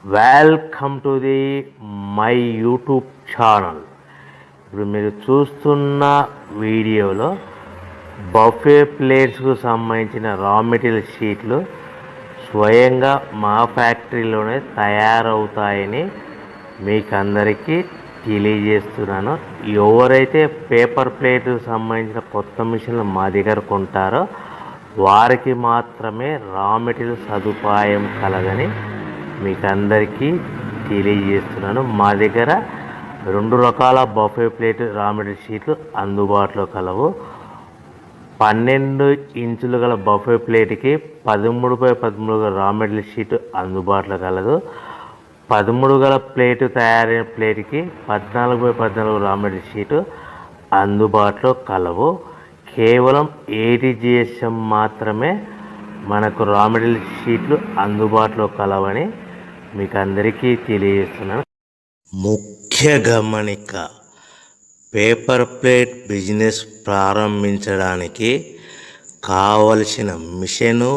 Welcome to the my YouTube channel. ఇప్పుడు మీరు చూస్తున్న వీడియోలో బఫే ప్లేట్స్కు సంబంధించిన రా మెటీరియల్ షీట్లు స్వయంగా మా ఫ్యాక్టరీలోనే తయారవుతాయని మీకు అందరికీ తెలియజేస్తున్నాను. ఎవరైతే పేపర్ ప్లేట్కు సంబంధించిన కొత్త మిషన్లు మా దగ్గర కొంటారో వారికి మాత్రమే రా మెటీరియల్ సదుపాయం కలదని మీకు అందరికీ తెలియజేస్తున్నాను. మా దగ్గర 2 రకాల బఫే ప్లేట్ రా మెటీరియల్ షీట్లు అందుబాటులో కలవు. 12 ఇంచులు గల బఫే ప్లేట్కి 13x13 గల రా మెటీరియల్ షీట్ అందుబాటులో కలదు. 13 గల ప్లేటు తయారైన ప్లేట్కి 14x14 రా మెటీరియల్ షీటు అందుబాటులో కలవు. కేవలం ATGSM మాత్రమే మనకు రా మెటీరియల్ షీట్లు అందుబాటులో కలవని మీకు అందరికీ తెలియజేస్తున్నాను. ముఖ్య గమనిక: పేపర్ ప్లేట్ బిజినెస్ ప్రారంభించడానికి కావలసిన మిషను,